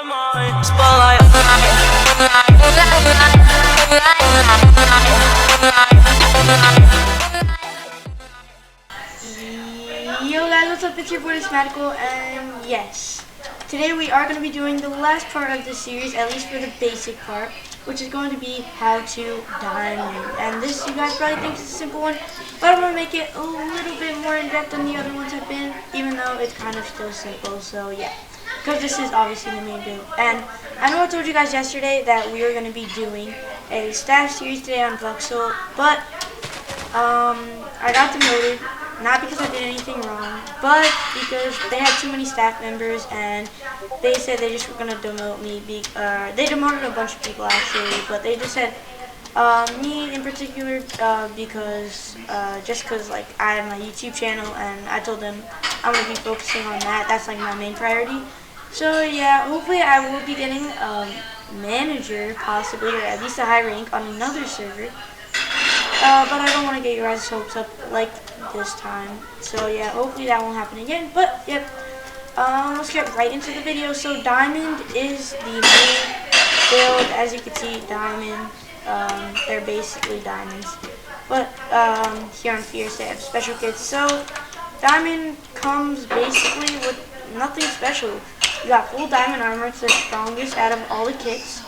Yo guys, what's up? It's your boy Smatical, and yes, today we are going to be doing the last part of this series, at least for the basic part, which is going to be how to diamond. And this, you guys probably think is a simple one, but I'm going to make it a little bit more in-depth than the other ones have been, even though it's kind of still simple, so yeah. Because this is obviously the main build. And I know I told you guys yesterday that we were going to be doing a staff series today on Voxel, but I got demoted. Not because I did anything wrong, but because they had too many staff members and they said they just were going to demote me. They demoted a bunch of people actually, but they just said me in particular because like I have my YouTube channel and I told them I'm going to be focusing on that. That's like my main priority. So yeah, hopefully I will be getting manager possibly, or at least a high rank on another server. But I don't want to get your guys' hopes up like this time. So yeah, hopefully that won't happen again. But yep, let's get right into the video. So diamond is the main build. As you can see, diamond, they're basically diamonds. But here on Fierce they have special kits. So diamond comes basically with nothing special. You got full diamond armor. It's the strongest out of all the kits.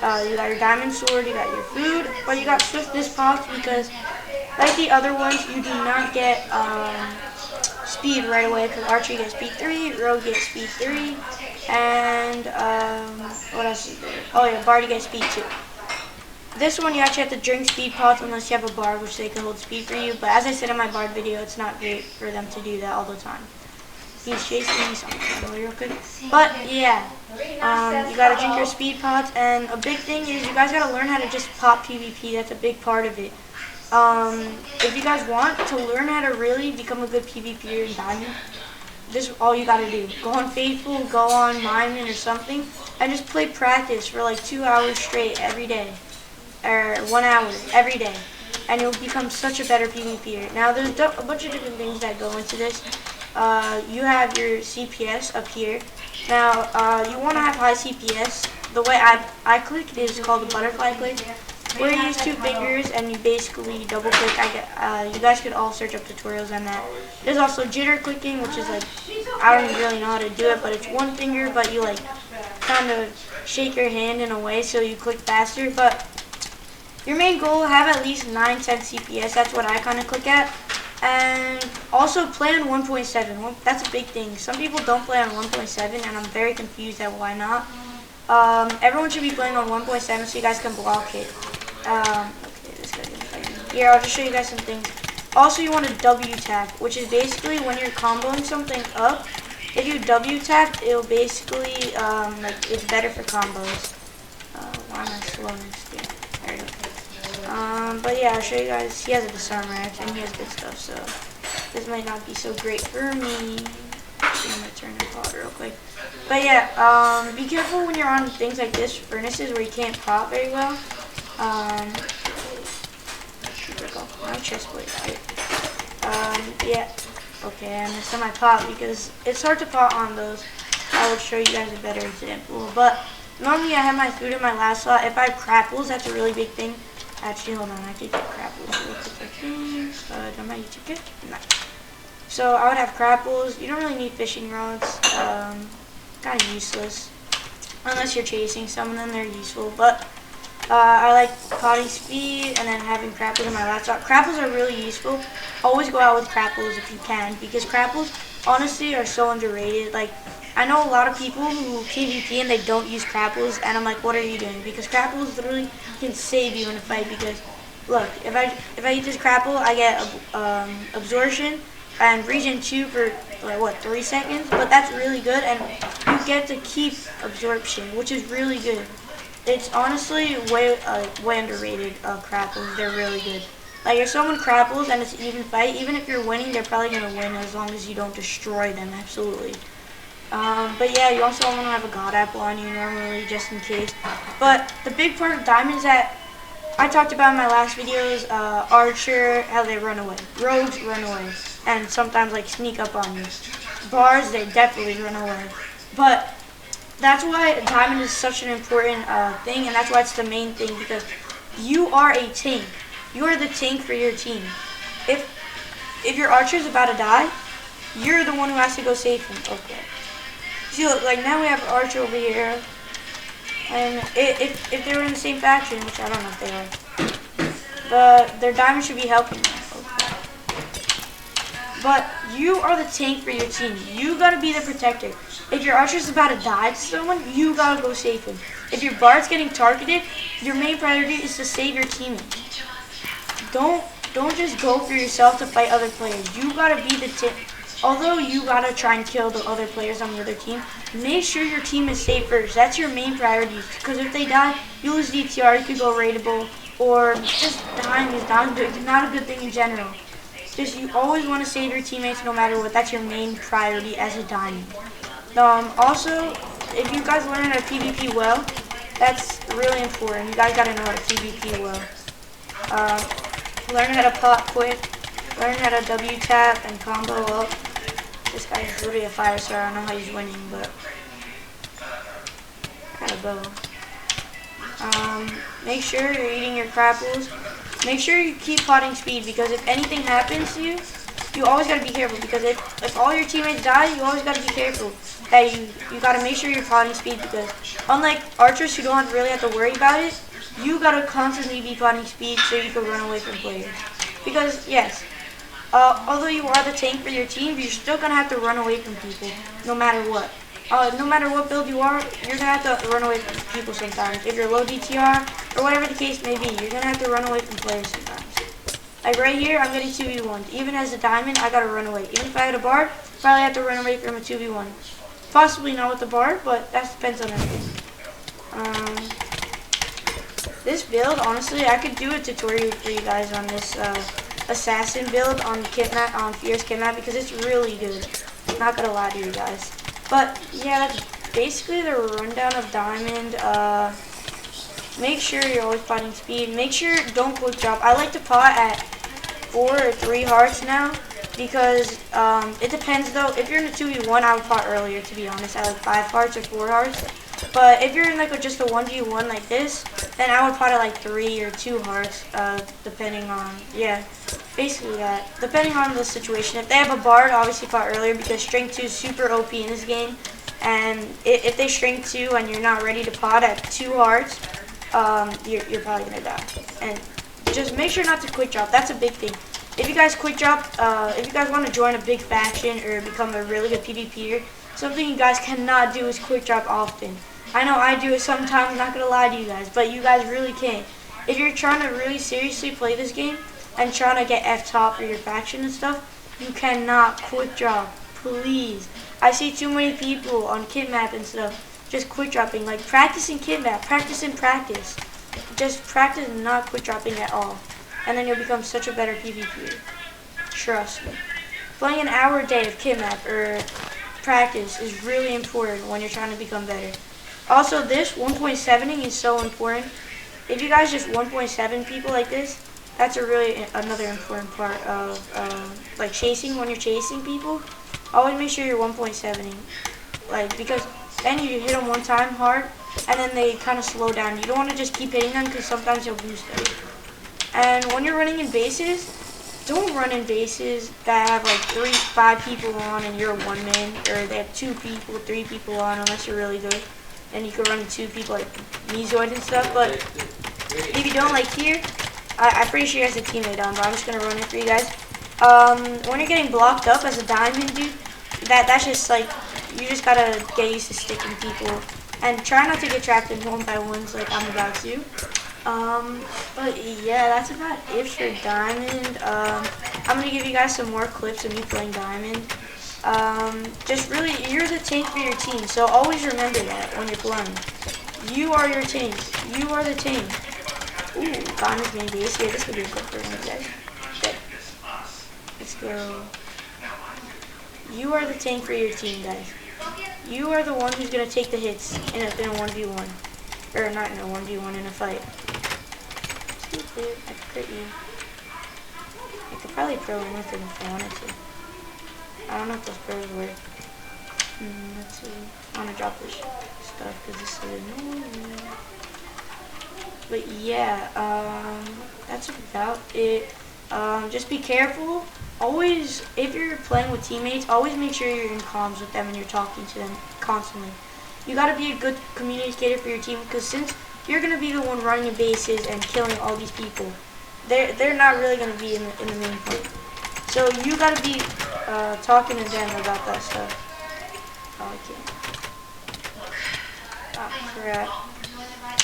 You got your diamond sword, you got your food, but you got swiftness pots because, like the other ones, you do not get speed right away because archer gets speed 3, rogue gets speed 3, and what else is there? Oh yeah, bard gets speed 2. This one you actually have to drink speed pots unless you have a bard, which they can hold speed for you, but as I said in my bard video, it's not great for them to do that all the time. He's chasing me, so I'm trying to real quick. But yeah, you gotta drink your speed pots, and a big thing is you guys gotta learn how to just pop PvP. That's a big part of it. If you guys want to learn how to really become a good PvPer in Diamond, this is all you gotta do. Go on Faithful, go on Myman or something, and just play practice for like 2 hours straight every day, or 1 hour every day, and you'll become such a better PvPer. Now there's a bunch of different things that go into this. You have your CPS up here. Now, you want to have high CPS. The way I click is called the butterfly click, where you use 2 fingers and you basically double click. You guys could all search up tutorials on that. There's also jitter clicking, which is like, I don't really know how to do it, but it's 1 finger, but you like kind of shake your hand in a way so you click faster. But your main goal, have at least 9-10 CPS. That's what I kind of click at. And also play on 1.7. That's a big thing. Some people don't play on 1.7, and I'm very confused at why not. Everyone should be playing on 1.7 so you guys can block it. Okay, this guy's gonna fight me. Here, I'll just show you guys some things. Also, you want to W tap, which is basically when you're comboing something up. If you W tap, it'll basically like it's better for combos. Why am I slowing this thing? There we go. But yeah, I'll show you guys. He has a disarm rack and he has good stuff, so this might not be so great for me. I'm gonna turn the pot real quick. But yeah, be careful when you're on things like this, furnaces where you can't pop very well. My chest plate, right? Yeah. Okay, I missed on my pot because it's hard to pot on those. I will show you guys a better example. But normally I have my food in my last slot. If I have crapples, that's a really big thing. Actually, hold on, I could get crapples real quick. Don't my YouTube kit? No. So I would have crapples. You don't really need fishing rods. Kind of useless. Unless you're chasing some, and then they're useful. But I like potting speed and then having crapples in my last slot. Crapples are really useful. Always go out with crapples if you can, because crapples honestly are so underrated. Like, I know a lot of people who PvP and they don't use crapples, and I'm like, what are you doing? Because crapples literally can save you in a fight. Because look, if I eat this crapple, I get absorption and regen 2 for like what, 3 seconds. But that's really good, and you get to keep absorption, which is really good. It's honestly way underrated. Crapples, they're really good. Like if someone crapples and it's an even fight, even if you're winning, they're probably gonna win as long as you don't destroy them. Absolutely. But yeah, you also want to have a god apple on you normally, just in case. But the big part of diamonds that I talked about in my last videos, archer, how they run away. Rogues run away, and sometimes like sneak up on you. Bars, they definitely run away. But that's why diamond is such an important thing, and that's why it's the main thing, because you are a tank. You are the tank for your team. If your archer's about to die, you're the one who has to go save him. Okay. See, look, like now we have Archer over here, and if they were in the same faction, which I don't know if they are, but their diamond should be helping them. Okay. But you are the tank for your team. You gotta be the protector. If your archer's about to die to someone, you gotta go save him. If your bard's getting targeted, your main priority is to save your teammate. Don't just go for yourself to fight other players. You gotta be the tank. Although you gotta try and kill the other players on the other team, make sure your team is safe first. That's your main priority. Because if they die, you lose DTR, you could go raidable, or just dying is not a good thing in general. Just you always want to save your teammates no matter what. That's your main priority as a diamond. Also, if you guys learn how to PvP well, that's really important. You guys gotta know how to PvP well. Learn how to pot quick. Learn how to W tap and combo up. This guy's literally a 5-star. I don't know how he's winning, but I got a bow. Make sure you're eating your crapples. Make sure you keep potting speed, because if anything happens to you, you always gotta be careful. Because if all your teammates die, you always gotta be careful that you gotta make sure you're potting speed. Because unlike archers who don't really have to worry about it, you gotta constantly be potting speed so you can run away from players. Because yes. Although you are the tank for your team, you're still going to have to run away from people, no matter what. No matter what build you are, you're going to have to run away from people sometimes. If you're low DTR, or whatever the case may be, you're going to have to run away from players sometimes. Like right here, I'm getting 2v1. Even as a diamond, I got to run away. Even if I had a bard, probably have to run away from a 2v1. Possibly not with the bard, but that depends on everything. This build, honestly, I could do a tutorial for you guys on this assassin build on Kitmap, on Fierce Kitmap, because it's really good. Not gonna lie to you guys. But yeah, that's basically the rundown of diamond. Make sure you're always potting speed. Make sure don't quick drop. I like to pot at 4 or 3 hearts now, because it depends though. If you're in a 2v1, I would pot earlier, to be honest, at like 5 hearts or 4 hearts. But if you're in like just a 1v1 like this, then I would pot at like 3 or 2 hearts, depending on, yeah, basically that. Depending on the situation. If they have a bard, obviously pot earlier, because strength 2 is super OP in this game. And if they strength 2 and you're not ready to pot at 2 hearts, you're probably gonna die. And just make sure not to quick drop. That's a big thing. If you guys quick drop, if you guys want to join a big faction or become a really good PvPer, something you guys cannot do is quick drop often. I know I do it sometimes, not gonna lie to you guys, but you guys really can't. If you're trying to really seriously play this game and trying to get F-top for your faction and stuff, you cannot quick drop, please. I see too many people on Kitmap and stuff just quick dropping, like practicing Kitmap, practice and practice. Just practice not quick dropping at all, and then you'll become such a better PvPer. Trust me. Playing an hour a day of Kitmap or practice is really important when you're trying to become better. Also, this 1.7ing is so important. If you guys just 1.7 people like this, that's another important part of like chasing. When you're chasing people, always make sure you're 1.7ing, like, because then you hit them one time hard, and then they kind of slow down. You don't want to just keep hitting them, because sometimes you'll boost them. And when you're running in bases, don't run in bases that have like 3, 5 people on and you're one man, or they have 2 people, 3 people on, unless you're really good. And you can run 2 people like Mezoid and stuff. But if you don't, like here, I'm pretty sure he has a teammate on, but I'm just gonna run it for you guys. When you're getting blocked up as a diamond, dude, that's just like, you just gotta get used to sticking people and try not to get trapped in 1-by-1s like I'm about to. But yeah, that's about it for diamond. I'm gonna give you guys some more clips of me playing diamond. Just really, you're the tank for your team, so always remember that when you're playing. You are your tank. You are the tank. Ooh, diamond's main base here. This could be a good for one, guys. Okay. Let's go. You are the tank for your team, guys. You are the one who's gonna take the hits in a 1v1. Or not in a 1v1, in a fight. Dude, I could crit you. I could probably pro in with him if I wanted to. I don't know if those pros work. Let's see. I want to drop this stuff because this is annoying. But yeah, that's about it. Just be careful. Always, if you're playing with teammates, always make sure you're in comms with them and you're talking to them constantly. You gotta be a good communicator for your team because since you're gonna be the one running the bases and killing all these people, they're not really gonna be in the main point. So you gotta be talking to them about that stuff. Oh, I can't. Oh crap.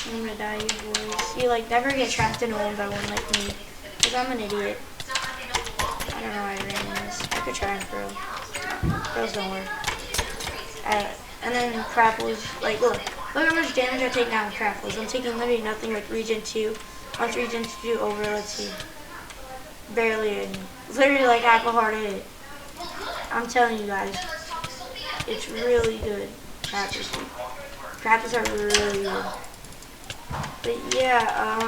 I'm gonna die, you boys. See, like, never get trapped in a 1v1 like me. Because I'm an idiot. I don't know why I ran in this. I could try and throw. Throws don't work. And then Crapples, like, look how much damage I take now with Crapples. I'm taking literally nothing with Regen 2. Once Regen 2 over, let's see. Barely any. Literally like half a heart hit. I'm telling you guys. It's really good. Crapples are really good. But yeah,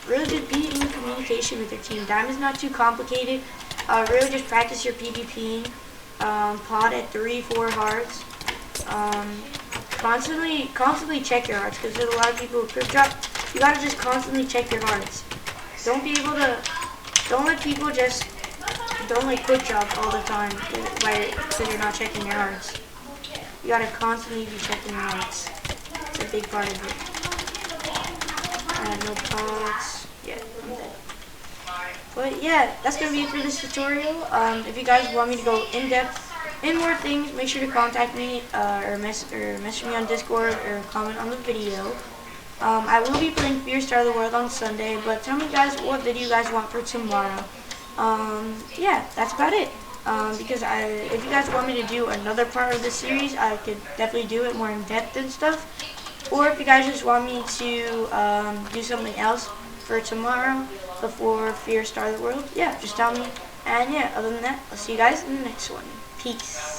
really just be in communication with your team. Diamond's not too complicated. Really just practice your PvPing. Pod at 3-4 hearts. Constantly check your hearts because there's a lot of people who quick drop. You gotta just constantly check your hearts. Don't let people don't like quick drop all the time because you're not checking your hearts. You gotta constantly be checking your hearts. It's a big part of it. No pods. Yeah, I'm dead. But yeah, that's gonna be it for this tutorial. If you guys want me to go in depth in more things, make sure to contact me or message me on Discord or comment on the video. I will be playing Fear Star of the World on Sunday, but tell me guys what video you guys want for tomorrow. Yeah, that's about it. Because if you guys want me to do another part of this series, I could definitely do it more in depth and stuff. Or if you guys just want me to do something else for tomorrow before Fear Star of the World, yeah, just tell me. And yeah, other than that, I'll see you guys in the next one. Peace.